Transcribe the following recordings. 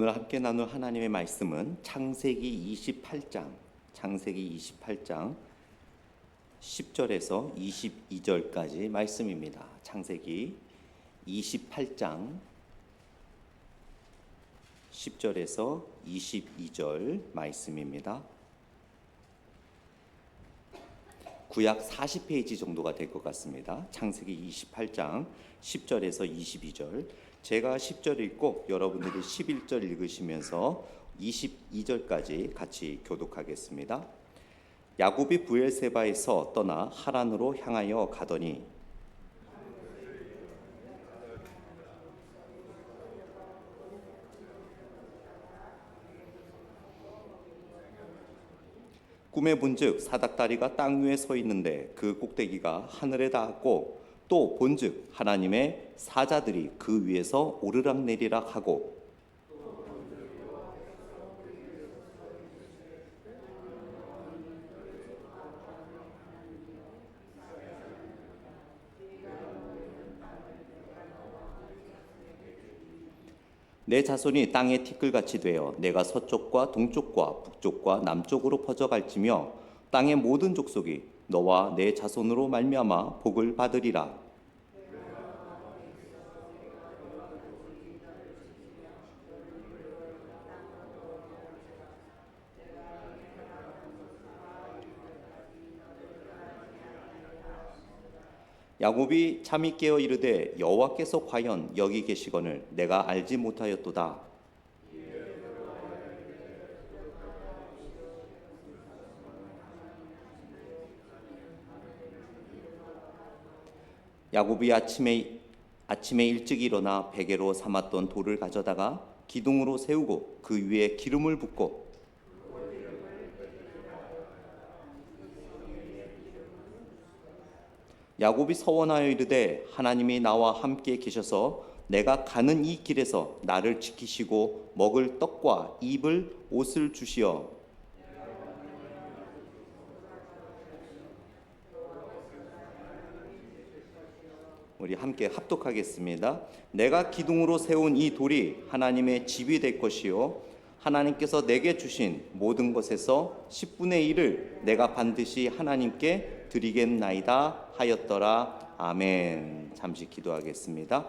오늘 함께 나눌 하나님의 말씀은 창세기 28장 10절에서 22절까지 말씀입니다. 창세기 28장 10절에서 22절 말씀입니다. 구약 40페이지 정도가 될 것 같습니다. 창세기 28장 10절에서 22절. 제가 10절 읽고 여러분들이 11절 읽으시면서 22절까지 같이 교독하겠습니다. 야곱이 브엘세바에서 떠나 하란으로 향하여 가더니 꿈에 본즉 사닥다리가 땅 위에 서 있는데 그 꼭대기가 하늘에 닿았고 또 본즉 하나님의 사자들이 그 위에서 오르락내리락 하고 내 자손이 땅의 티끌같이 되어 내가 서쪽과 동쪽과 북쪽과 남쪽으로 퍼져갈지며 땅의 모든 족속이 너와 내 자손으로 말미암아 복을 받으리라. 야곱이 잠이 깨어 이르되 여호와께서 과연 여기 계시거늘 내가 알지 못하였도다. 야곱이 아침에 일찍 일어나 베개로 삼았던 돌을 가져다가 기둥으로 세우고 그 위에 기름을 붓고 야곱이 서원하여 이르되 하나님이 나와 함께 계셔서 내가 가는 이 길에서 나를 지키시고 먹을 떡과 입을 옷을 주시어 우리 함께 합독하겠습니다. 내가 기둥으로 세운 이 돌이 하나님의 집이 될 것이요 하나님께서 내게 주신 모든 것에서 10분의 1을 내가 반드시 하나님께 드리겠나이다 하였더라. 아멘. 잠시 기도하겠습니다.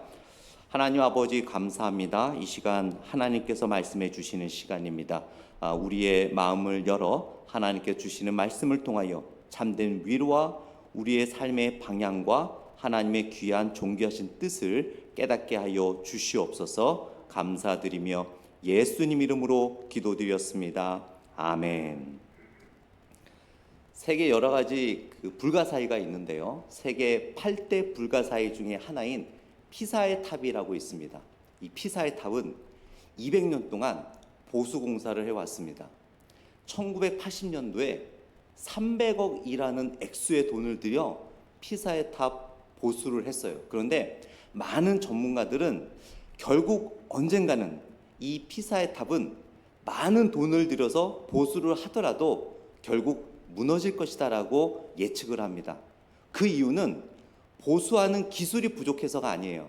하나님 아버지 감사합니다. 이 시간 하나님께서 말씀해 주시는 시간입니다. 우리의 마음을 열어 하나님께 주시는 말씀을 통하여 참된 위로와 우리의 삶의 방향과 하나님의 귀한 존귀하신 뜻을 깨닫게 하여 주시옵소서. 감사드리며 예수님 이름으로 기도드렸습니다. 아멘. 세계 여러 가지 불가사의가 있는데요. 세계 8대 불가사의 중에 하나인 피사의 탑이라고 있습니다. 이 피사의 탑은 200년 동안 보수 공사를 해왔습니다. 1980년도에 300억이라는 액수의 돈을 들여 피사의 탑 보수를 했어요. 그런데 많은 전문가들은 결국 언젠가는 이 피사의 탑은 많은 돈을 들여서 보수를 하더라도 결국 무너질 것이다 라고 예측을 합니다. 그 이유는 보수하는 기술이 부족해서가 아니에요.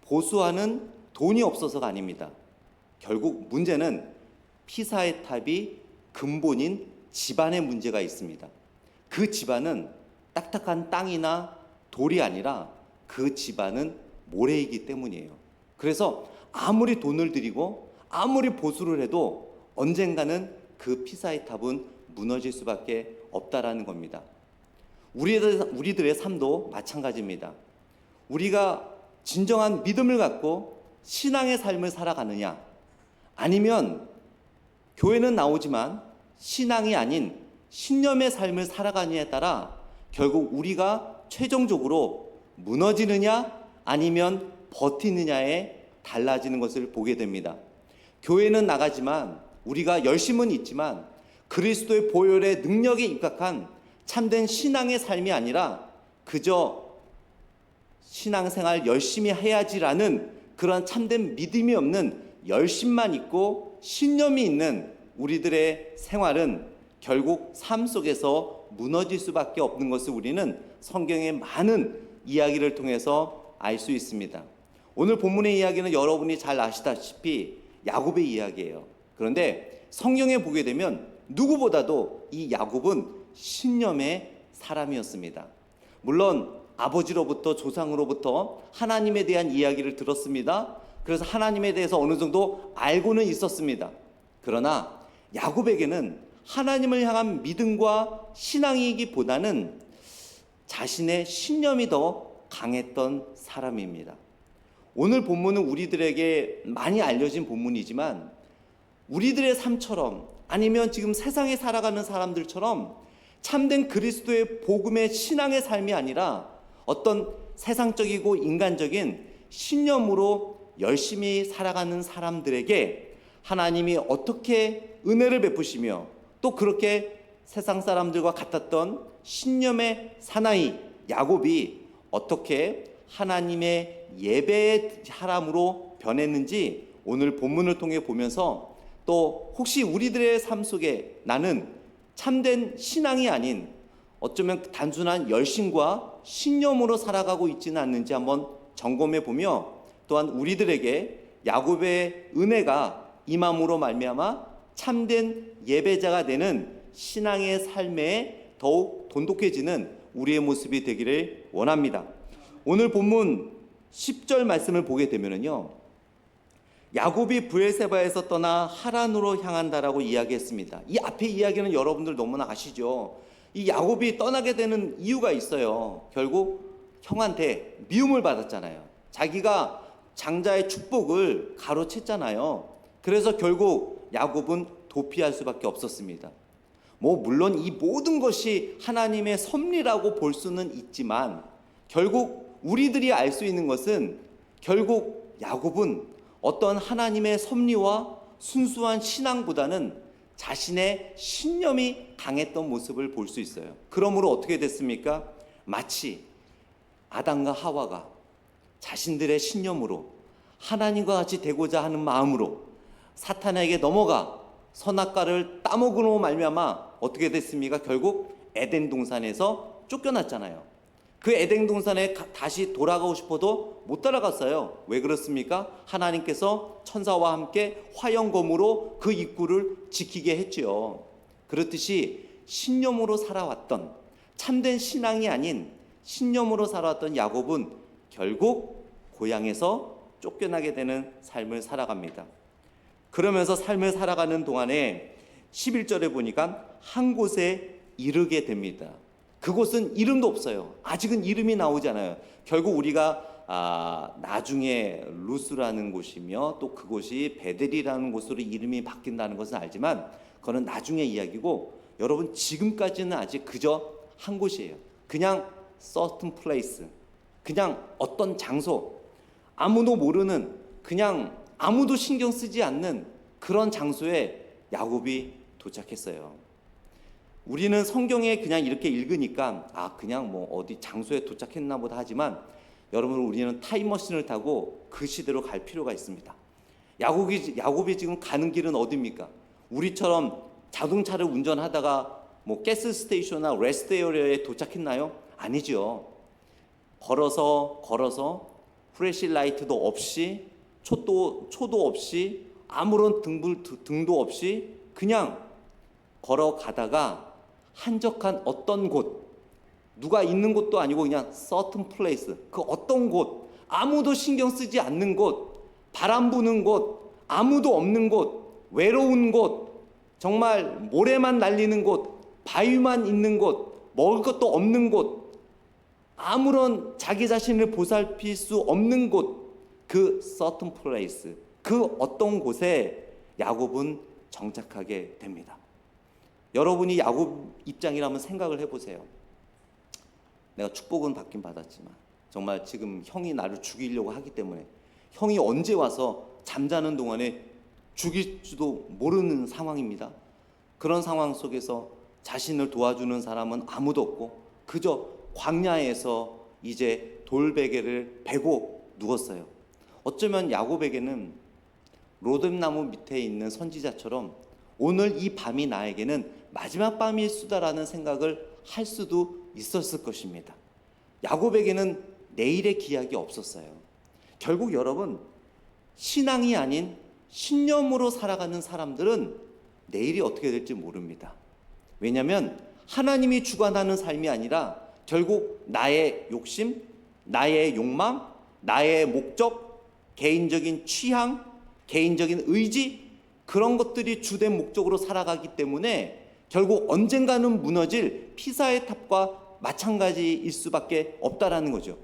보수하는 돈이 없어서가 아닙니다. 결국 문제는 피사의 탑이 근본인 집안에 문제가 있습니다. 그 집안은 딱딱한 땅이나 돌이 아니라 그 집안은 모래이기 때문이에요. 그래서 아무리 돈을 들이고 아무리 보수를 해도 언젠가는 그 피사의 탑은 무너질 수밖에 없다라는 겁니다. 우리들의 삶도 마찬가지입니다. 우리가 진정한 믿음을 갖고 신앙의 삶을 살아가느냐, 아니면 교회는 나오지만 신앙이 아닌 신념의 삶을 살아가느냐에 따라 결국 우리가 최종적으로 무너지느냐 아니면 버티느냐에 달라지는 것을 보게 됩니다. 교회는 나가지만 우리가 열심은 있지만 그리스도의 보혈의 능력에 입각한 참된 신앙의 삶이 아니라 그저 신앙생활 열심히 해야지라는 그런 참된 믿음이 없는 열심만 있고 신념이 있는 우리들의 생활은 결국 삶 속에서 무너질 수밖에 없는 것을 우리는 성경의 많은 이야기를 통해서 알 수 있습니다. 오늘 본문의 이야기는 여러분이 잘 아시다시피 야곱의 이야기예요. 그런데 성경에 보게 되면 누구보다도 이 야곱은 신념의 사람이었습니다. 물론 아버지로부터 조상으로부터 하나님에 대한 이야기를 들었습니다. 그래서 하나님에 대해서 어느 정도 알고는 있었습니다. 그러나 야곱에게는 하나님을 향한 믿음과 신앙이기보다는 자신의 신념이 더 강했던 사람입니다. 오늘 본문은 우리들에게 많이 알려진 본문이지만 우리들의 삶처럼 아니면 지금 세상에 살아가는 사람들처럼 참된 그리스도의 복음의 신앙의 삶이 아니라 어떤 세상적이고 인간적인 신념으로 열심히 살아가는 사람들에게 하나님이 어떻게 은혜를 베푸시며 또 그렇게 세상 사람들과 같았던 신념의 사나이 야곱이 어떻게 하나님의 예배의 사람으로 변했는지 오늘 본문을 통해 보면서 또 혹시 우리들의 삶 속에 나는 참된 신앙이 아닌 어쩌면 단순한 열심과 신념으로 살아가고 있지는 않는지 한번 점검해 보며 또한 우리들에게 야곱의 은혜가 임함으로 말미암아 참된 예배자가 되는 신앙의 삶에 더욱 돈독해지는 우리의 모습이 되기를 원합니다. 오늘 본문 10절 말씀을 보게 되면요, 야곱이 브엘세바에서 떠나 하란으로 향한다라고 이야기했습니다. 이 앞에 이야기는 여러분들 너무나 아시죠? 이 야곱이 떠나게 되는 이유가 있어요. 결국 형한테 미움을 받았잖아요. 자기가 장자의 축복을 가로챘잖아요. 그래서 결국 야곱은 도피할 수밖에 없었습니다. 물론 이 모든 것이 하나님의 섭리라고 볼 수는 있지만 결국 우리들이 알 수 있는 것은 결국 야곱은 어떤 하나님의 섭리와 순수한 신앙보다는 자신의 신념이 강했던 모습을 볼 수 있어요. 그러므로 어떻게 됐습니까? 마치 아담과 하와가 자신들의 신념으로 하나님과 같이 되고자 하는 마음으로 사탄에게 넘어가 선악과를 따먹으로 말미암아 어떻게 됐습니까? 결국 에덴 동산에서 쫓겨났잖아요. 그 에덴 동산에 다시 돌아가고 싶어도 못 따라갔어요. 왜 그렇습니까? 하나님께서 천사와 함께 화영검으로 그 입구를 지키게 했지요. 그렇듯이 신념으로 살아왔던, 참된 신앙이 아닌 신념으로 살아왔던 야곱은 결국 고향에서 쫓겨나게 되는 삶을 살아갑니다. 그러면서 삶을 살아가는 동안에 11절에 보니까 한 곳에 이르게 됩니다. 그곳은 이름도 없어요. 아직은 이름이 나오지 않아요. 결국 우리가 나중에 루스라는 곳이며 또 그곳이 베델이라는 곳으로 이름이 바뀐다는 것은 알지만 그건 나중의 이야기고, 여러분 지금까지는 아직 그저 한 곳이에요. 그냥 certain place, 그냥 어떤 장소, 아무도 모르는, 그냥 아무도 신경 쓰지 않는 그런 장소에 야곱이 도착했어요. 우리는 성경에 그냥 이렇게 읽으니까 그냥 어디 장소에 도착했나 보다 하지만 여러분, 우리는 타임머신을 타고 그 시대로 갈 필요가 있습니다. 야곱이 지금 가는 길은 어디입니까? 우리처럼 자동차를 운전하다가 가스 스테이션이나 레스트 에어리어에 도착했나요? 아니죠. 걸어서 프레시 라이트도 없이 초도 없이 아무런 등도 없이 그냥 걸어가다가 한적한 어떤 곳, 누가 있는 곳도 아니고 그냥 certain place, 그 어떤 곳, 아무도 신경 쓰지 않는 곳, 바람 부는 곳, 아무도 없는 곳, 외로운 곳, 정말 모래만 날리는 곳, 바위만 있는 곳, 먹을 것도 없는 곳, 아무런 자기 자신을 보살필 수 없는 곳, 그 certain place, 그 어떤 곳에 야곱은 정착하게 됩니다. 여러분이 야곱 입장이라면 생각을 해보세요. 내가 축복은 받긴 받았지만 정말 지금 형이 나를 죽이려고 하기 때문에 형이 언제 와서 잠자는 동안에 죽일지도 모르는 상황입니다. 그런 상황 속에서 자신을 도와주는 사람은 아무도 없고 그저 광야에서 이제 돌베개를 베고 누웠어요. 어쩌면 야곱에게는 로뎀나무 밑에 있는 선지자처럼 오늘 이 밤이 나에게는 마지막 밤일 수다라는 생각을 할 수도 있었을 것입니다. 야곱에게는 내일의 기약이 없었어요. 결국 여러분, 신앙이 아닌 신념으로 살아가는 사람들은 내일이 어떻게 될지 모릅니다. 왜냐하면 하나님이 주관하는 삶이 아니라 결국 나의 욕심, 나의 욕망, 나의 목적, 개인적인 취향, 개인적인 의지, 그런 것들이 주된 목적으로 살아가기 때문에 결국 언젠가는 무너질 피사의 탑과 마찬가지일 수밖에 없다라는 거죠.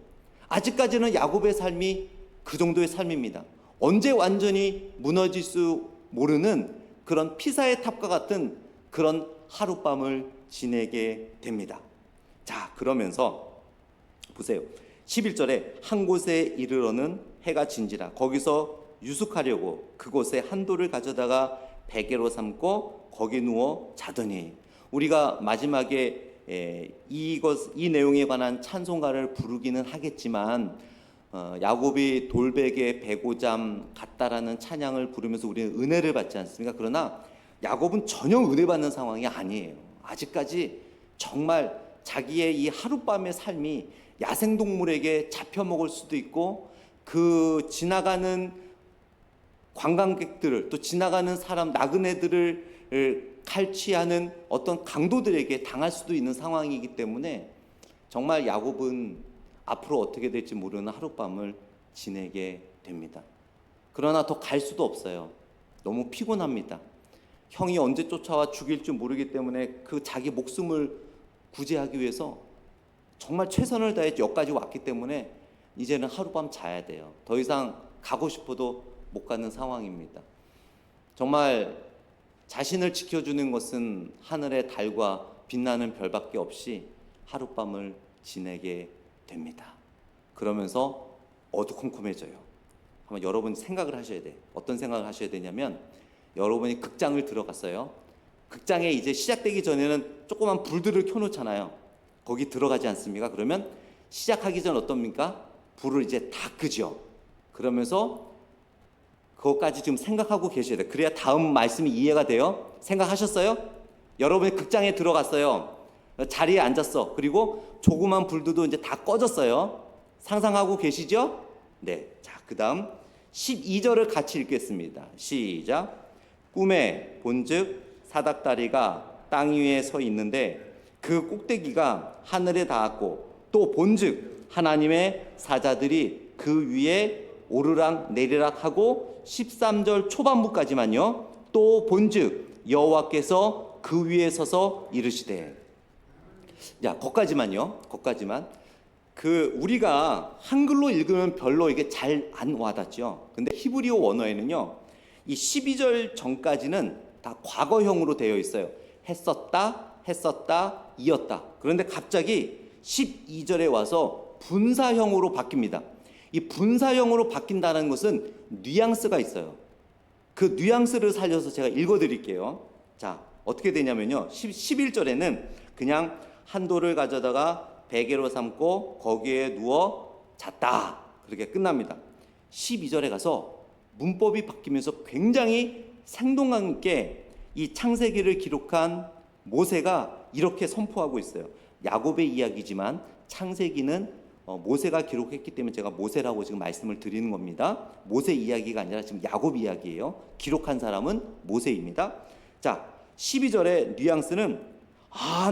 아직까지는 야곱의 삶이 그 정도의 삶입니다. 언제 완전히 무너질 수 모르는 그런 피사의 탑과 같은 그런 하룻밤을 지내게 됩니다. 자, 그러면서 보세요. 11절에 한 곳에 이르러는 해가 진지라. 거기서 유숙하려고 그곳에 한 돌을 가져다가 베개로 삼고 거기 누워 자더니, 우리가 마지막에 이 내용에 관한 찬송가를 부르기는 하겠지만 야곱이 돌베개 베고잠 같다라는 찬양을 부르면서 우리는 은혜를 받지 않습니까? 그러나 야곱은 전혀 은혜 받는 상황이 아니에요. 아직까지 정말 자기의 이 하룻밤의 삶이 야생동물에게 잡혀먹을 수도 있고, 그 지나가는 관광객들을, 또 지나가는 사람, 나그네들을 칼취하는 어떤 강도들에게 당할 수도 있는 상황이기 때문에 정말 야곱은 앞으로 어떻게 될지 모르는 하룻밤을 지내게 됩니다. 그러나 더 갈 수도 없어요. 너무 피곤합니다. 형이 언제 쫓아와 죽일 줄 모르기 때문에 그 자기 목숨을 구제하기 위해서 정말 최선을 다해 여기까지 왔기 때문에 이제는 하룻밤 자야 돼요. 더 이상 가고 싶어도 못 가는 상황입니다. 정말 자신을 지켜주는 것은 하늘의 달과 빛나는 별밖에 없이 하룻밤을 지내게 됩니다. 그러면서 어두컴컴해져요. 한번 여러분 생각을 하셔야 돼. 어떤 생각을 하셔야 되냐면, 여러분이 극장을 들어갔어요. 극장에 이제 시작되기 전에는 조그만 불들을 켜놓잖아요. 거기 들어가지 않습니까? 그러면 시작하기 전 어떻습니까? 불을 이제 다 끄죠. 그러면서 그것까지 지금 생각하고 계셔야 돼요. 그래야 다음 말씀이 이해가 돼요. 생각하셨어요? 여러분이 극장에 들어갔어요. 자리에 앉았어. 그리고 조그만 불들도 이제 다 꺼졌어요. 상상하고 계시죠? 네. 자, 그 다음 12절을 같이 읽겠습니다. 시작. 꿈에 본즉 사닥다리가 땅 위에 서 있는데 그 꼭대기가 하늘에 닿았고, 또 본즉 하나님의 사자들이 그 위에 오르락 내리락 하고, 13절 초반부까지만요. 또 본즉 여호와께서 그 위에 서서 이르시되. 야, 거기까지만요. 거기까지만. 우리가 한글로 읽으면 별로 이게 잘 안 와닿죠. 근데 히브리어 원어에는요, 이 12절 전까지는 다 과거형으로 되어 있어요. 했었다, 했었다, 이었다. 그런데 갑자기 12절에 와서 분사형으로 바뀝니다. 이 분사형으로 바뀐다는 것은 뉘앙스가 있어요. 그 뉘앙스를 살려서 제가 읽어드릴게요. 자, 어떻게 되냐면요, 11절에는 그냥 한 돌을 가져다가 베개로 삼고 거기에 누워 잤다, 그렇게 끝납니다. 12절에 가서 문법이 바뀌면서 굉장히 생동감 있게 이 창세기를 기록한 모세가 이렇게 선포하고 있어요. 야곱의 이야기지만 창세기는 모세가 기록했기 때문에 제가 모세라고 지금 말씀을 드리는 겁니다. 모세 이야기가 아니라 지금 야곱 이야기예요. 기록한 사람은 모세입니다. 자, 12절의 뉘앙스는,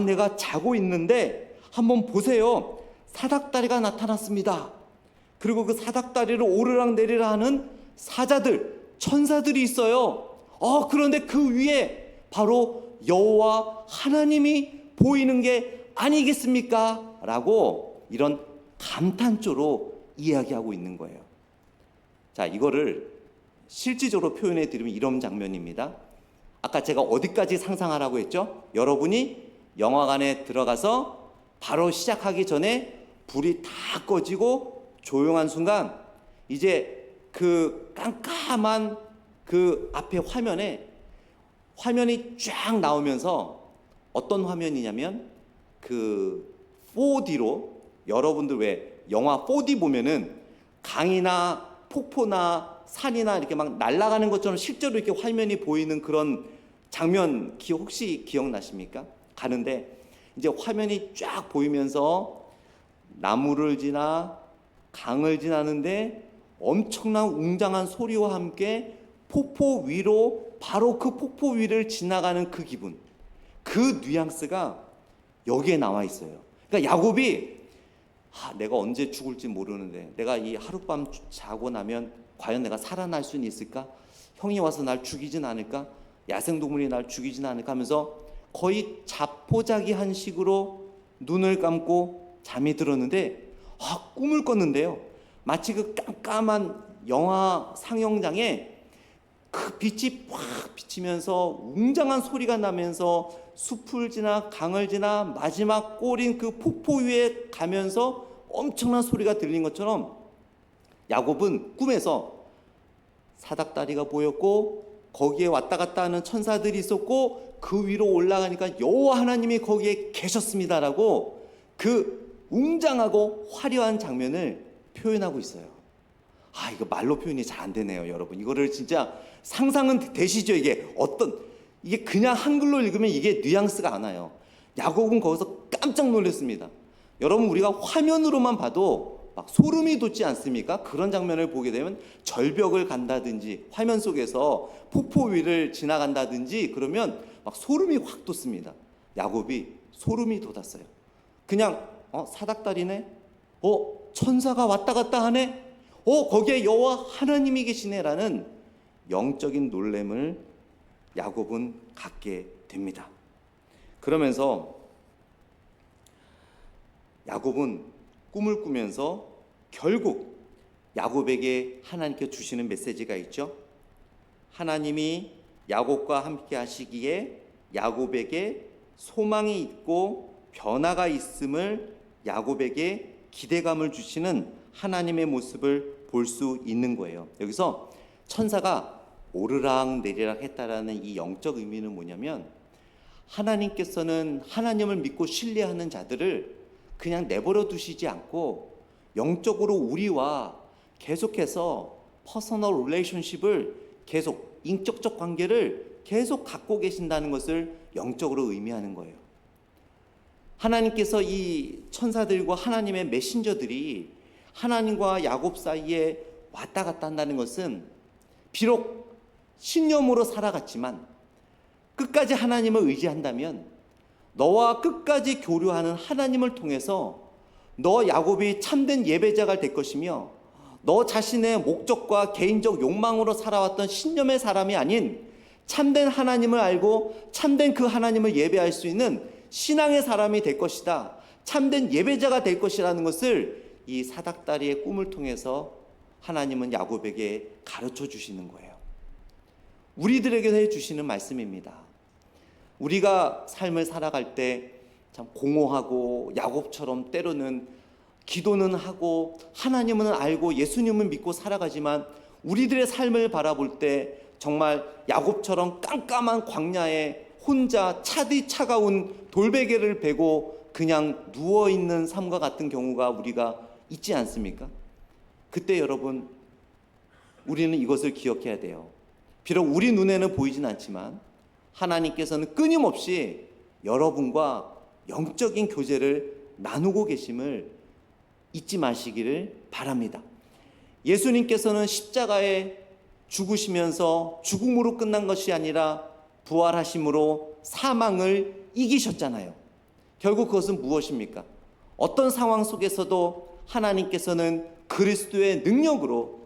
내가 자고 있는데 한번 보세요. 사닥다리가 나타났습니다. 그리고 그 사닥다리를 오르락 내리락 하는 사자들, 천사들이 있어요. 그런데 그 위에 바로 여호와 하나님이 보이는 게 아니겠습니까? 라고 이런 감탄조로 이야기하고 있는 거예요. 자, 이거를 실질적으로 표현해 드리면 이런 장면입니다. 아까 제가 어디까지 상상하라고 했죠? 여러분이 영화관에 들어가서 바로 시작하기 전에 불이 다 꺼지고 조용한 순간, 이제 그 깜깜한 그 앞에 화면이 쫙 나오면서, 어떤 화면이냐면 그 4D로, 여러분들 왜 영화 4D 보면은 강이나 폭포나 산이나 이렇게 막 날아가는 것처럼 실제로 이렇게 화면이 보이는 그런 장면 혹시 기억나십니까? 가는데 이제 화면이 쫙 보이면서 나무를 지나 강을 지나는데 엄청난 웅장한 소리와 함께 폭포 위로, 바로 그 폭포 위를 지나가는 그 기분, 그 뉘앙스가 여기에 나와 있어요. 그러니까 야곱이 내가 언제 죽을지 모르는데 내가 이 하룻밤 자고 나면 과연 내가 살아날 수는 있을까? 형이 와서 날 죽이진 않을까? 야생동물이 날 죽이진 않을까? 하면서 거의 자포자기한 식으로 눈을 감고 잠이 들었는데 꿈을 꿨는데요. 마치 그 깜깜한 영화 상영장에 그 빛이 확 비치면서 웅장한 소리가 나면서 숲을 지나 강을 지나 마지막 골인 그 폭포 위에 가면서 엄청난 소리가 들린 것처럼 야곱은 꿈에서 사닥다리가 보였고 거기에 왔다 갔다 하는 천사들이 있었고 그 위로 올라가니까 여호와 하나님이 거기에 계셨습니다라고 그 웅장하고 화려한 장면을 표현하고 있어요. 이거 말로 표현이 잘 안 되네요, 여러분. 이거를 진짜 상상은 되시죠? 이게 그냥 한글로 읽으면 이게 뉘앙스가 안 와요. 야곱은 거기서 깜짝 놀랐습니다. 여러분, 우리가 화면으로만 봐도 막 소름이 돋지 않습니까? 그런 장면을 보게 되면 절벽을 간다든지 화면 속에서 폭포 위를 지나간다든지 그러면 막 소름이 확 돋습니다. 야곱이 소름이 돋았어요. 그냥 사닥다리네? 천사가 왔다 갔다 하네? 거기에 여호와 하나님이 계시네라는 영적인 놀램을 야곱은 갖게 됩니다. 그러면서 야곱은 꿈을 꾸면서 결국 야곱에게 하나님께 주시는 메시지가 있죠. 하나님이 야곱과 함께 하시기에 야곱에게 소망이 있고 변화가 있음을 야곱에게 기대감을 주시는 하나님의 모습을 볼 수 있는 거예요. 여기서 천사가 오르락 내리락 했다라는 이 영적 의미는 뭐냐면 하나님께서는 하나님을 믿고 신뢰하는 자들을 그냥 내버려 두시지 않고 영적으로 우리와 계속해서 퍼서널 릴레이션십을 계속 인격적 관계를 계속 갖고 계신다는 것을 영적으로 의미하는 거예요. 하나님께서 이 천사들과 하나님의 메신저들이 하나님과 야곱 사이에 왔다 갔다 한다는 것은 비록 신념으로 살아갔지만 끝까지 하나님을 의지한다면 너와 끝까지 교류하는 하나님을 통해서 너 야곱이 참된 예배자가 될 것이며 너 자신의 목적과 개인적 욕망으로 살아왔던 신념의 사람이 아닌 참된 하나님을 알고 참된 그 하나님을 예배할 수 있는 신앙의 사람이 될 것이다. 참된 예배자가 될 것이라는 것을 이 사닥다리의 꿈을 통해서 하나님은 야곱에게 가르쳐 주시는 거예요. 우리들에게 해주시는 말씀입니다. 우리가 삶을 살아갈 때 참 공허하고 야곱처럼 때로는 기도는 하고 하나님은 알고 예수님은 믿고 살아가지만 우리들의 삶을 바라볼 때 정말 야곱처럼 깜깜한 광야에 혼자 차디 차가운 돌베개를 베고 그냥 누워있는 삶과 같은 경우가 우리가 있지 않습니까? 그때 여러분 우리는 이것을 기억해야 돼요. 비록 우리 눈에는 보이진 않지만 하나님께서는 끊임없이 여러분과 영적인 교제를 나누고 계심을 잊지 마시기를 바랍니다. 예수님께서는 십자가에 죽으시면서 죽음으로 끝난 것이 아니라 부활하심으로 사망을 이기셨잖아요. 결국 그것은 무엇입니까? 어떤 상황 속에서도 하나님께서는 그리스도의 능력으로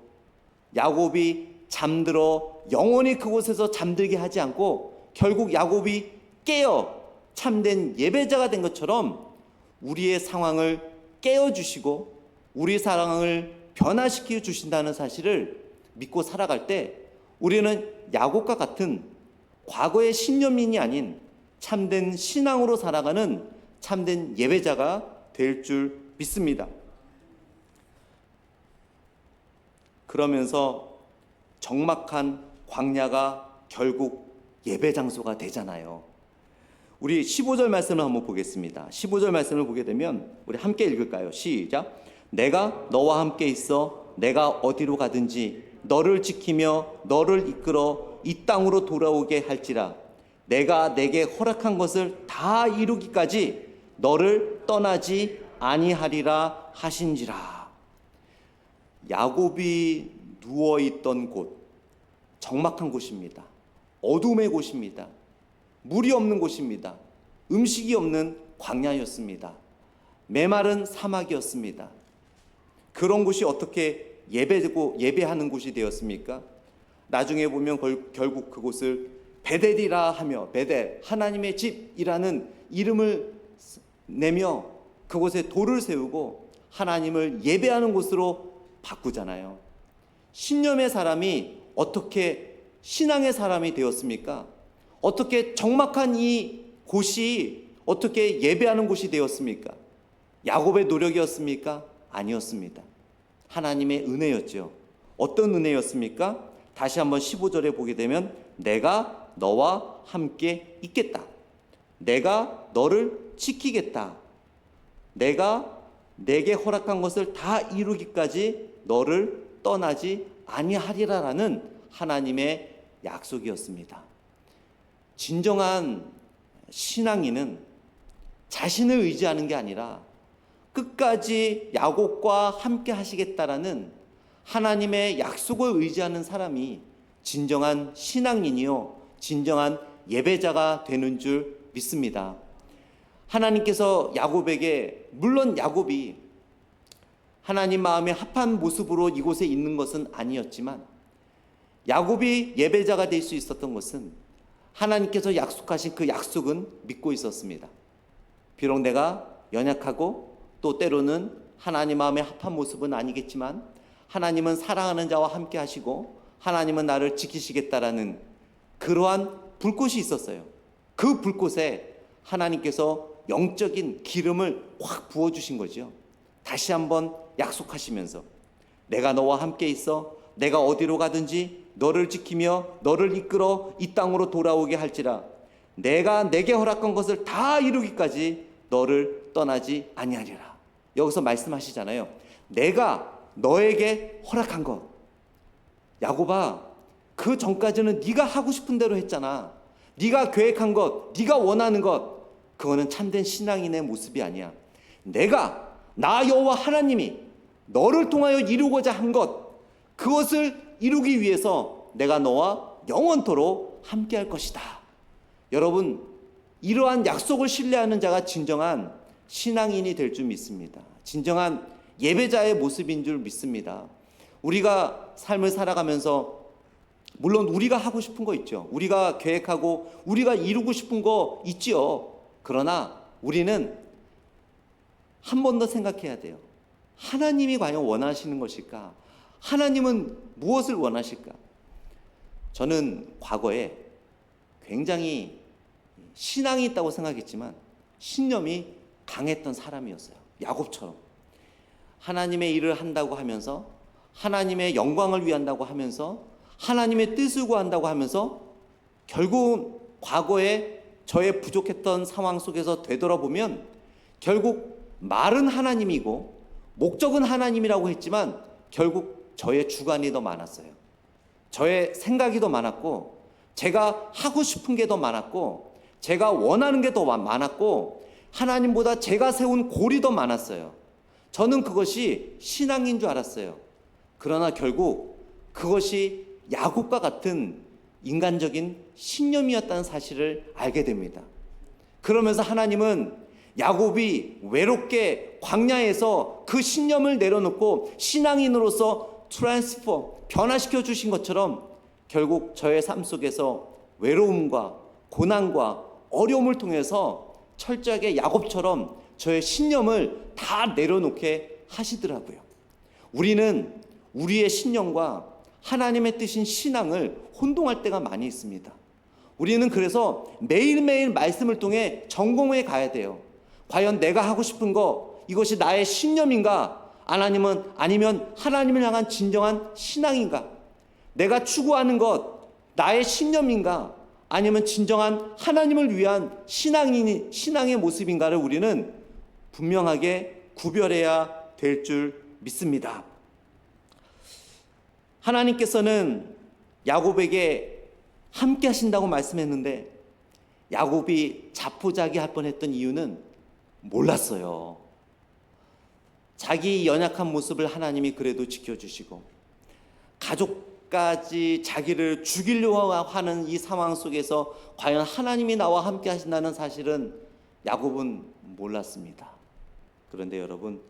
야곱이 잠들어 영원히 그곳에서 잠들게 하지 않고 결국 야곱이 깨어 참된 예배자가 된 것처럼 우리의 상황을 깨어주시고 우리 상황을 변화시켜 주신다는 사실을 믿고 살아갈 때 우리는 야곱과 같은 과거의 신념인이 아닌 참된 신앙으로 살아가는 참된 예배자가 될 줄 믿습니다. 그러면서 적막한 광야가 결국 예배 장소가 되잖아요. 우리 15절 말씀을 한번 보겠습니다. 15절 말씀을 보게 되면 우리 함께 읽을까요? 시작. 내가 너와 함께 있어 내가 어디로 가든지 너를 지키며 너를 이끌어 이 땅으로 돌아오게 할지라. 내가 내게 허락한 것을 다 이루기까지 너를 떠나지 아니하리라 하신지라. 야곱이 누워있던 곳, 적막한 곳입니다. 어둠의 곳입니다. 물이 없는 곳입니다. 음식이 없는 광야였습니다. 메마른 사막이었습니다. 그런 곳이 어떻게 예배하는 곳이 되었습니까? 나중에 보면 결국 그곳을 베델이라 하며, 베델, 하나님의 집이라는 이름을 내며 그곳에 돌을 세우고 하나님을 예배하는 곳으로 바꾸잖아요. 신념의 사람이 어떻게 신앙의 사람이 되었습니까? 어떻게 적막한 이 곳이 어떻게 예배하는 곳이 되었습니까? 야곱의 노력이었습니까? 아니었습니다. 하나님의 은혜였죠. 어떤 은혜였습니까? 다시 한번 15절에 보게 되면 내가 너와 함께 있겠다. 내가 너를 지키겠다. 내가 내게 허락한 것을 다 이루기까지 너를 떠나지 아니하리라라는 하나님의 약속이었습니다. 진정한 신앙인은 자신을 의지하는 게 아니라 끝까지 야곱과 함께 하시겠다라는 하나님의 약속을 의지하는 사람이 진정한 신앙인이요, 진정한 예배자가 되는 줄 믿습니다. 하나님께서 야곱에게, 물론 야곱이 하나님 마음에 합한 모습으로 이곳에 있는 것은 아니었지만 야곱이 예배자가 될 수 있었던 것은 하나님께서 약속하신 그 약속은 믿고 있었습니다. 비록 내가 연약하고 또 때로는 하나님 마음에 합한 모습은 아니겠지만 하나님은 사랑하는 자와 함께 하시고 하나님은 나를 지키시겠다라는 그러한 불꽃이 있었어요. 그 불꽃에 하나님께서 영적인 기름을 확 부어주신 거죠. 다시 한번 약속하시면서 내가 너와 함께 있어 내가 어디로 가든지 너를 지키며 너를 이끌어 이 땅으로 돌아오게 할지라 내가 내게 허락한 것을 다 이루기까지 너를 떠나지 아니하리라. 여기서 말씀하시잖아요. 내가 너에게 허락한 것. 야곱아, 그 전까지는 네가 하고 싶은 대로 했잖아. 네가 계획한 것, 네가 원하는 것, 그거는 참된 신앙인의 모습이 아니야. 내가, 나 여호와 하나님이 너를 통하여 이루고자 한 것, 그것을 이루기 위해서 내가 너와 영원토록 함께 할 것이다. 여러분, 이러한 약속을 신뢰하는 자가 진정한 신앙인이 될 줄 믿습니다. 진정한 예배자의 모습인 줄 믿습니다. 우리가 삶을 살아가면서 물론 우리가 하고 싶은 거 있죠. 우리가 계획하고 우리가 이루고 싶은 거 있지요. 그러나 우리는 한 번 더 생각해야 돼요. 하나님이 과연 원하시는 것일까? 하나님은 무엇을 원하실까? 저는 과거에 굉장히 신앙이 있다고 생각했지만 신념이 강했던 사람이었어요. 야곱처럼. 하나님의 일을 한다고 하면서 하나님의 영광을 위한다고 하면서 하나님의 뜻을 구한다고 하면서 결국 과거에 저의 부족했던 상황 속에서 되돌아보면 결국 말은 하나님이고 목적은 하나님이라고 했지만 결국 저의 주관이 더 많았어요. 저의 생각이 더 많았고 제가 하고 싶은 게 더 많았고 제가 원하는 게 더 많았고 하나님보다 제가 세운 골이 더 많았어요. 저는 그것이 신앙인 줄 알았어요. 그러나 결국 그것이 야곱과 같은 인간적인 신념이었다는 사실을 알게 됩니다. 그러면서 하나님은 야곱이 외롭게 광야에서 그 신념을 내려놓고 신앙인으로서 변화시켜 주신 것처럼 결국 저의 삶 속에서 외로움과 고난과 어려움을 통해서 철저하게 야곱처럼 저의 신념을 다 내려놓게 하시더라고요. 우리는 우리의 신념과 하나님의 뜻인 신앙을 혼동할 때가 많이 있습니다. 우리는 그래서 매일매일 말씀을 통해 점검해 가야 돼요. 과연 내가 하고 싶은 거 이것이 나의 신념인가? 아니면 하나님을 향한 진정한 신앙인가? 내가 추구하는 것 나의 신념인가? 아니면 진정한 하나님을 위한 신앙의 모습인가를 우리는 분명하게 구별해야 될 줄 믿습니다. 하나님께서는 야곱에게 함께 하신다고 말씀했는데 야곱이 자포자기할 뻔했던 이유는 몰랐어요. 자기 연약한 모습을 하나님이 그래도 지켜주시고 끝까지 자기를 죽이려고 하는 이 상황 속에서 과연 하나님이 나와 함께 하신다는 사실은 야곱은 몰랐습니다. 그런데 여러분,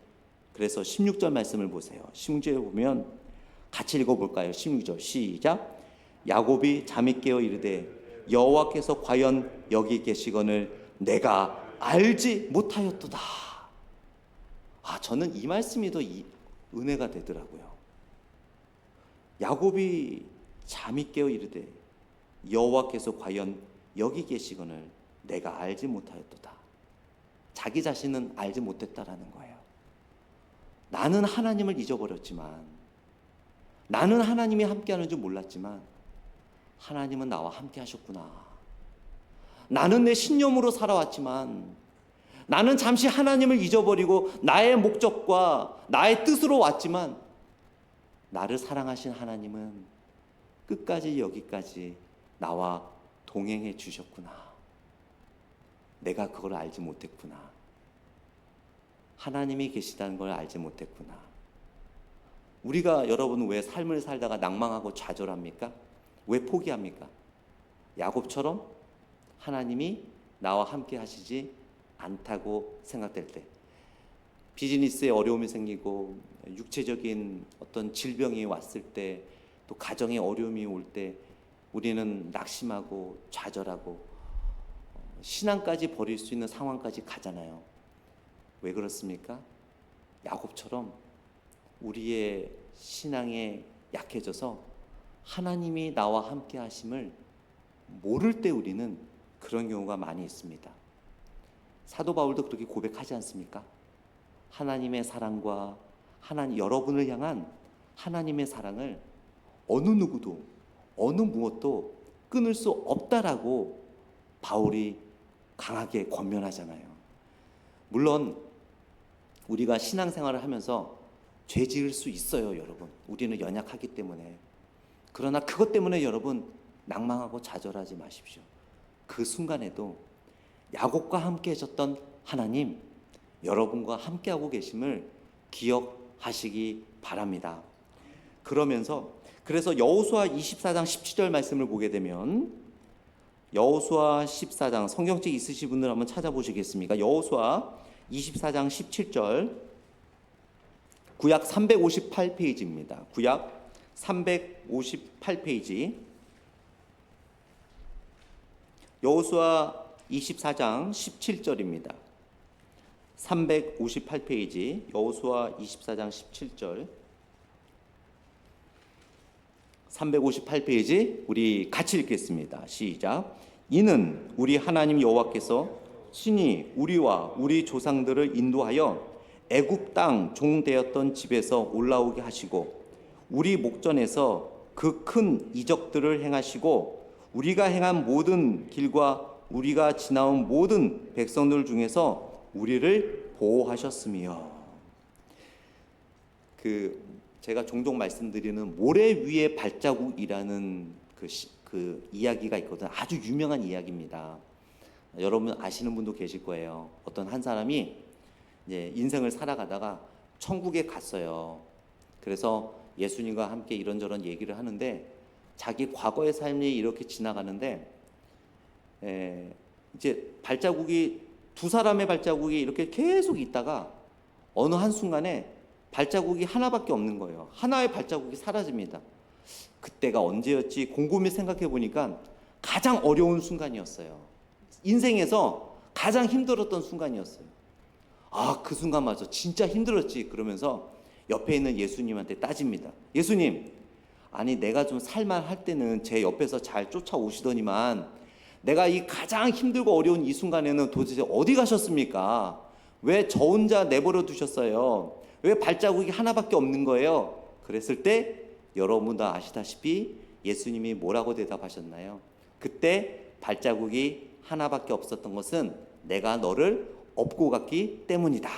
그래서 16절 말씀을 보세요. 16절에 보면 같이 읽어볼까요? 16절 시작. 야곱이 잠이 깨어 이르되 여호와께서 과연 여기 계시거늘 내가 알지 못하였도다. 저는 이 말씀이 더 은혜가 되더라고요. 야곱이 잠이 깨어 이르되 여호와께서 과연 여기 계시거늘 내가 알지 못하였도다. 자기 자신은 알지 못했다라는 거예요. 나는 하나님을 잊어버렸지만, 나는 하나님이 함께하는 줄 몰랐지만 하나님은 나와 함께 하셨구나. 나는 내 신념으로 살아왔지만, 나는 잠시 하나님을 잊어버리고 나의 목적과 나의 뜻으로 왔지만 나를 사랑하신 하나님은 끝까지 여기까지 나와 동행해 주셨구나. 내가 그걸 알지 못했구나. 하나님이 계시다는 걸 알지 못했구나. 우리가 여러분 왜 삶을 살다가 낭망하고 좌절합니까? 왜 포기합니까? 야곱처럼 하나님이 나와 함께 하시지 않다고 생각될 때, 비즈니스에 어려움이 생기고 육체적인 어떤 질병이 왔을 때, 또 가정에 어려움이 올 때 우리는 낙심하고 좌절하고 신앙까지 버릴 수 있는 상황까지 가잖아요. 왜 그렇습니까? 야곱처럼 우리의 신앙에 약해져서 하나님이 나와 함께 하심을 모를 때 우리는 그런 경우가 많이 있습니다. 사도 바울도 그렇게 고백하지 않습니까? 하나님의 사랑과 여러분을 향한 하나님의 사랑을 어느 누구도 어느 무엇도 끊을 수 없다라고 바울이 강하게 권면하잖아요. 물론 우리가 신앙생활을 하면서 죄 지을 수 있어요, 여러분. 우리는 연약하기 때문에. 그러나 그것 때문에 여러분 낭망하고 좌절하지 마십시오. 그 순간에도 야곱과 함께 하셨던 하나님, 여러분과 함께하고 계심을 기억하시기 바랍니다. 그래서 여호수아 24장 17절 말씀을 보게 되면, 여호수아 14장, 성경책 있으신 분들 한번 찾아보시겠습니까? 여호수아 24장 17절, 구약 358페이지입니다. 구약 358페이지, 여호수아 24장 17절입니다. 358페이지 여호수아 24장 17절, 358페이지 우리 같이 읽겠습니다. 시작. 이는 우리 하나님 여호와께서 친히 우리와 우리 조상들을 인도하여 애굽 땅 종되었던 집에서 올라오게 하시고 우리 목전에서 그 큰 이적들을 행하시고 우리가 행한 모든 길과 우리가 지나온 모든 백성들 중에서 우리를 보호하셨으며. 제가 종종 말씀드리는 모래 위의 발자국이라는 그 이야기가 있거든. 아주 유명한 이야기입니다. 여러분 아시는 분도 계실 거예요. 어떤 한 사람이 이제 인생을 살아가다가 천국에 갔어요. 그래서 예수님과 함께 이런저런 얘기를 하는데 자기 과거의 삶이 이렇게 지나가는데 이제 두 사람의 발자국이 이렇게 계속 있다가 어느 한순간에 발자국이 하나밖에 없는 거예요. 하나의 발자국이 사라집니다. 그때가 언제였지 곰곰이 생각해 보니까 가장 어려운 순간이었어요. 인생에서 가장 힘들었던 순간이었어요. 그 순간마저 진짜 힘들었지. 그러면서 옆에 있는 예수님한테 따집니다. 예수님, 아니 내가 좀 살만할 때는 제 옆에서 잘 쫓아오시더니만 내가 이 가장 힘들고 어려운 이 순간에는 도대체 어디 가셨습니까? 왜 저 혼자 내버려 두셨어요? 왜 발자국이 하나밖에 없는 거예요? 그랬을 때 여러분 다 아시다시피 예수님이 뭐라고 대답하셨나요? 그때 발자국이 하나밖에 없었던 것은 내가 너를 업고 갔기 때문이다.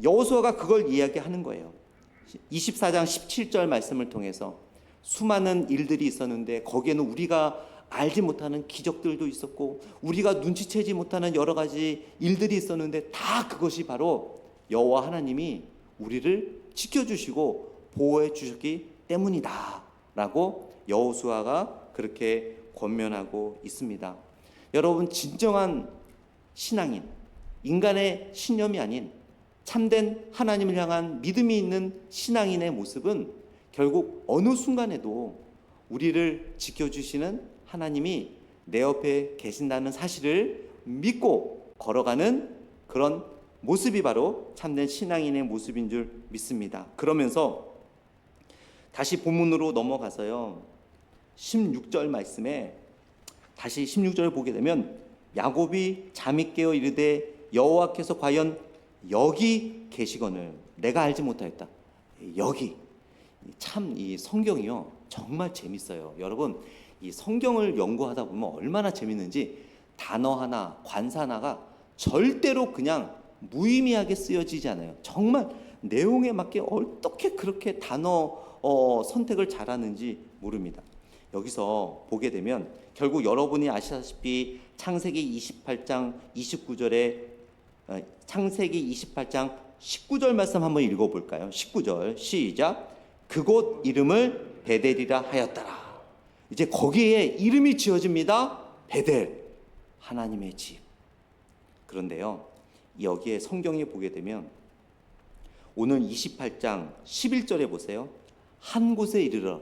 여호수아가 그걸 이야기하는 거예요. 24장 17절 말씀을 통해서 수많은 일들이 있었는데 거기에는 우리가 알지 못하는 기적들도 있었고 우리가 눈치채지 못하는 여러 가지 일들이 있었는데 다 그것이 바로 여호와 하나님이 우리를 지켜주시고 보호해 주셨기 때문이다 라고 여호수아가 그렇게 권면하고 있습니다. 여러분, 진정한 신앙인, 인간의 신념이 아닌 참된 하나님을 향한 믿음이 있는 신앙인의 모습은 결국 어느 순간에도 우리를 지켜주시는 하나님이 내 옆에 계신다는 사실을 믿고 걸어가는 그런 모습이 바로 참된 신앙인의 모습인 줄 믿습니다. 그러면서 다시 본문으로 넘어가서요, 16절 말씀에 다시 16절을 보게 되면 야곱이 잠이 깨어 이르되 여호와께서 과연 여기 계시거늘 내가 알지 못하였다. 여기 참 이 성경이요 정말 재밌어요. 여러분, 이 성경을 연구하다 보면 얼마나 재밌는지 단어 하나, 관사 하나가 절대로 그냥 무의미하게 쓰여지지 않아요. 정말 내용에 맞게 어떻게 그렇게 단어 선택을 잘하는지 모릅니다. 여기서 보게 되면 결국 여러분이 아시다시피 창세기 28장 29절에 창세기 28장 19절 말씀 한번 읽어볼까요? 19절 시작. 그곳 이름을 베델이라 하였더라. 이제 거기에 이름이 지어집니다. 베델, 하나님의 집. 그런데요, 여기에 성경에 보게 되면 오늘 28장 11절에 보세요. 한 곳에 이르러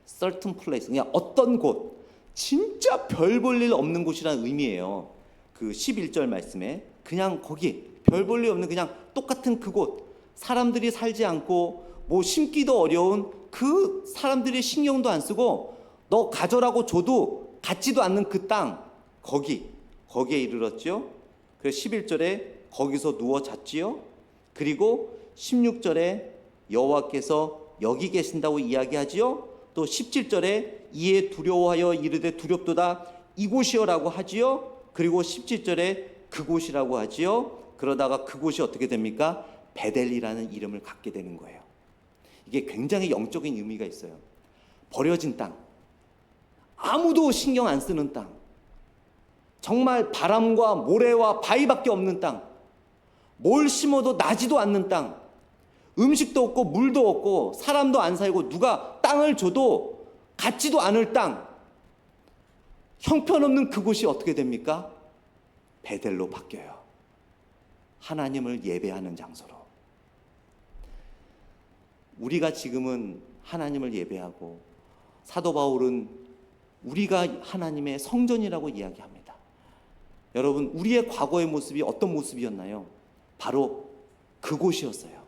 certain place, 그냥 어떤 곳, 진짜 별 볼 일 없는 곳이라는 의미예요. 그 11절 말씀에 그냥 거기 별 볼 일 없는 그냥 똑같은 그곳, 사람들이 살지 않고 뭐 심기도 어려운 그 사람들이 신경도 안 쓰고 너 가져라고 줘도 갖지도 않는 그 땅, 거기에 이르렀죠. 그래서 11절에 거기서 누워 잤지요. 그리고 16절에 여호와께서 여기 계신다고 이야기하지요. 또 17절에 이에 두려워하여 이르되 두렵도다 이곳이여라고 하지요. 그리고 17절에 그곳이라고 하지요. 그러다가 그곳이 어떻게 됩니까? 베델이라는 이름을 갖게 되는 거예요. 이게 굉장히 영적인 의미가 있어요. 버려진 땅, 아무도 신경 안 쓰는 땅, 정말 바람과 모래와 바위밖에 없는 땅, 뭘 심어도 나지도 않는 땅, 음식도 없고 물도 없고 사람도 안 살고 누가 땅을 줘도 갖지도 않을 땅, 형편없는 그곳이 어떻게 됩니까? 베델로 바뀌어요. 하나님을 예배하는 장소로. 우리가 지금은 하나님을 예배하고 사도 바울은 우리가 하나님의 성전이라고 이야기합니다. 여러분, 우리의 과거의 모습이 어떤 모습이었나요? 바로 그곳이었어요.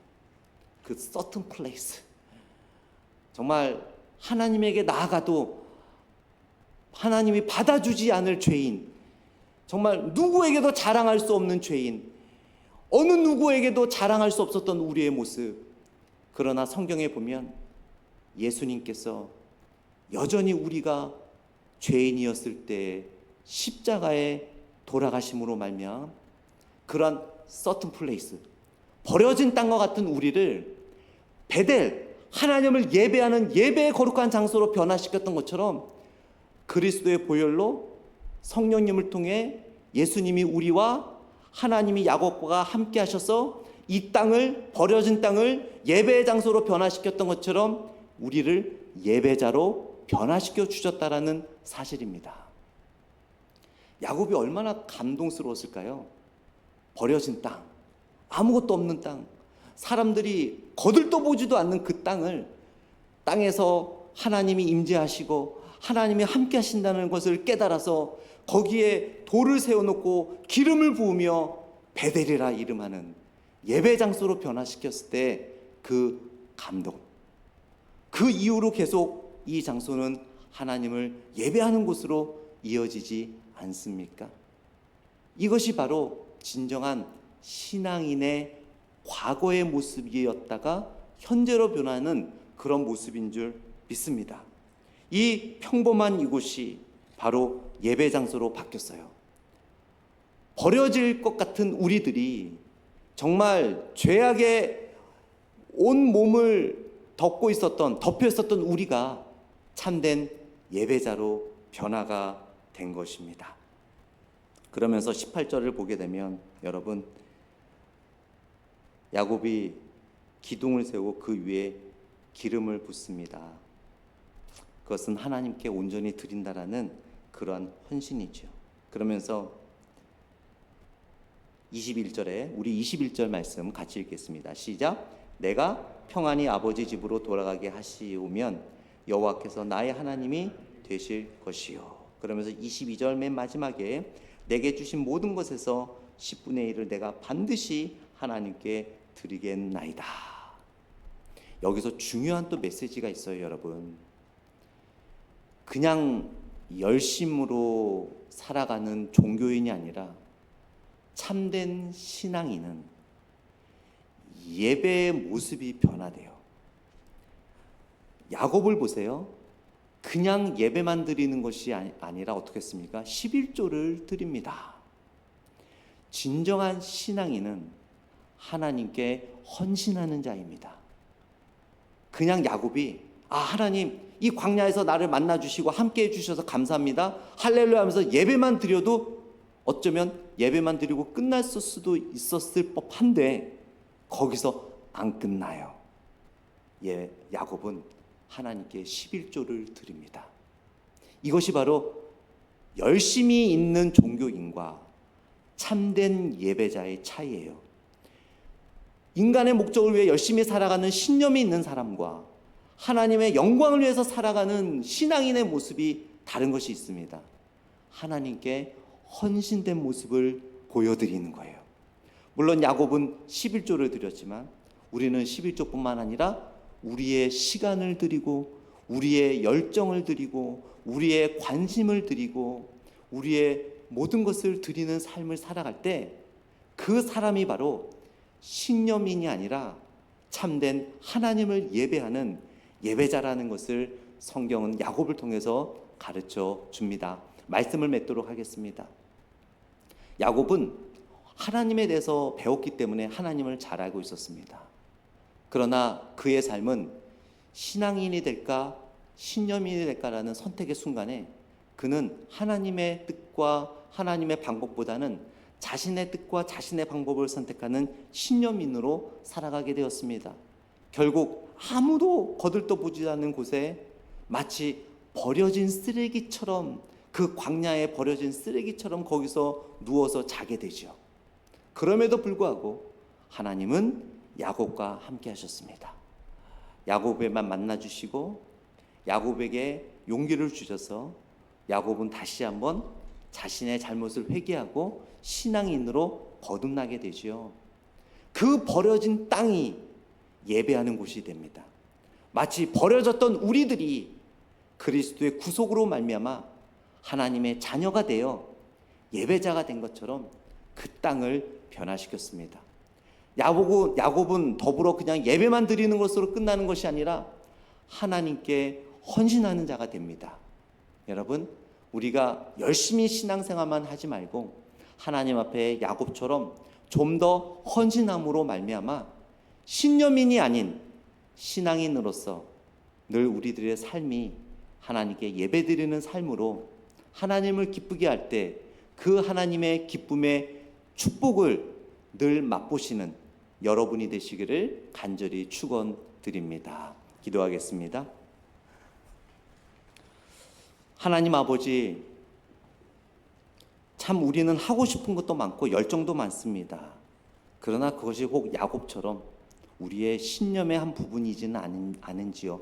그 certain place. 정말 하나님에게 나아가도 하나님이 받아주지 않을 죄인, 정말 누구에게도 자랑할 수 없는 죄인, 어느 누구에게도 자랑할 수 없었던 우리의 모습. 그러나 성경에 보면 예수님께서 여전히 우리가 죄인이었을 때 십자가에 돌아가심으로 말미암아 그런 certain place, 버려진 땅과 같은 우리를 베델, 하나님을 예배하는 예배의 거룩한 장소로 변화시켰던 것처럼 그리스도의 보혈로 성령님을 통해 예수님이 우리와 하나님이 야곱과 함께 하셔서 이 땅을, 버려진 땅을 예배의 장소로 변화시켰던 것처럼 우리를 예배자로 변화시켜 주셨다라는 사실입니다. 야곱이 얼마나 감동스러웠을까요? 버려진 땅, 아무것도 없는 땅, 사람들이 거들떠 보지도 않는 그 땅에서 하나님이 임재하시고 하나님이 함께 하신다는 것을 깨달아서 거기에 돌을 세워놓고 기름을 부으며 베델이라 이름하는 예배 장소로 변화시켰을 때 그 감동, 그 이후로 계속 이 장소는 하나님을 예배하는 곳으로 이어지지 않습니까? 이것이 바로 진정한 신앙인의 과거의 모습이었다가 현재로 변하는 그런 모습인 줄 믿습니다. 이 평범한 이곳이 바로 예배 장소로 바뀌었어요. 버려질 것 같은 우리들이 정말 죄악에 온 몸을 덮여 있었던 우리가 참된 예배자로 변화가 된 것입니다. 그러면서 18절을 보게 되면 여러분, 야곱이 기둥을 세우고 그 위에 기름을 붓습니다. 그것은 하나님께 온전히 드린다라는 그러한 헌신이죠. 그러면서 21절에 우리 21절 말씀 같이 읽겠습니다. 시작. 내가 평안히 아버지 집으로 돌아가게 하시오면 여호와께서 나의 하나님이 되실 것이요. 그러면서 22절 맨 마지막에 내게 주신 모든 것에서 10분의 1을 내가 반드시 하나님께 드리겠나이다. 여기서 중요한 또 메시지가 있어요, 여러분. 그냥 열심으로 살아가는 종교인이 아니라 참된 신앙인은 예배의 모습이 변화돼요. 야곱을 보세요. 그냥 예배만 드리는 것이 아니라 어떻게 했습니까? 11조를 드립니다. 진정한 신앙인은 하나님께 헌신하는 자입니다. 그냥 야곱이 하나님 이 광야에서 나를 만나주시고 함께해 주셔서 감사합니다, 할렐루야 하면서 예배만 드려도 어쩌면 예배만 드리고 끝났을 수도 있었을 법한데 거기서 안 끝나요. 야곱은 하나님께 11조를 드립니다. 이것이 바로 열심히 있는 종교인과 참된 예배자의 차이예요. 인간의 목적을 위해 열심히 살아가는 신념이 있는 사람과 하나님의 영광을 위해서 살아가는 신앙인의 모습이 다른 것이 있습니다. 하나님께 헌신된 모습을 보여드리는 거예요. 물론 야곱은 11조를 드렸지만 우리는 11조뿐만 아니라 우리의 시간을 드리고 우리의 열정을 드리고 우리의 관심을 드리고 우리의 모든 것을 드리는 삶을 살아갈 때 그 사람이 바로 신념인이 아니라 참된 하나님을 예배하는 예배자라는 것을 성경은 야곱을 통해서 가르쳐 줍니다. 말씀을 맺도록 하겠습니다. 야곱은 하나님에 대해서 배웠기 때문에 하나님을 잘 알고 있었습니다. 그러나 그의 삶은 신앙인이 될까 신념인이 될까라는 선택의 순간에 그는 하나님의 뜻과 하나님의 방법보다는 자신의 뜻과 자신의 방법을 선택하는 신념인으로 살아가게 되었습니다. 결국 아무도 거들떠보지 않는 곳에 마치 버려진 쓰레기처럼, 그 광야에 버려진 쓰레기처럼 거기서 누워서 자게 되죠. 그럼에도 불구하고 하나님은 야곱과 함께 하셨습니다. 야곱에만 만나주시고 야곱에게 용기를 주셔서 야곱은 다시 한번 자신의 잘못을 회개하고 신앙인으로 거듭나게 되죠. 그 버려진 땅이 예배하는 곳이 됩니다. 마치 버려졌던 우리들이 그리스도의 구속으로 말미암아 하나님의 자녀가 되어 예배자가 된 것처럼 그 땅을 변화시켰습니다. 야곱은 더불어 그냥 예배만 드리는 것으로 끝나는 것이 아니라 하나님께 헌신하는 자가 됩니다. 여러분, 우리가 열심히 신앙생활만 하지 말고 하나님 앞에 야곱처럼 좀 더 헌신함으로 말미암아 신념인이 아닌 신앙인으로서 늘 우리들의 삶이 하나님께 예배드리는 삶으로 하나님을 기쁘게 할 때 그 하나님의 기쁨의 축복을 늘 맛보시는 여러분이 되시기를 간절히 축원드립니다. 기도하겠습니다. 하나님 아버지, 참 우리는 하고 싶은 것도 많고 열정도 많습니다. 그러나 그것이 혹 야곱처럼 우리의 신념의 한 부분이지는 않은지요.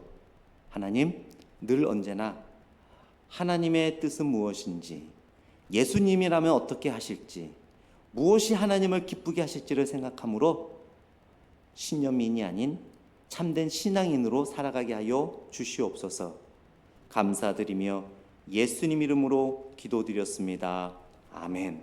하나님, 늘 언제나 하나님의 뜻은 무엇인지, 예수님이라면 어떻게 하실지, 무엇이 하나님을 기쁘게 하실지를 생각함으로 신념인이 아닌 참된 신앙인으로 살아가게 하여 주시옵소서. 감사드리며 예수님 이름으로 기도드렸습니다. 아멘.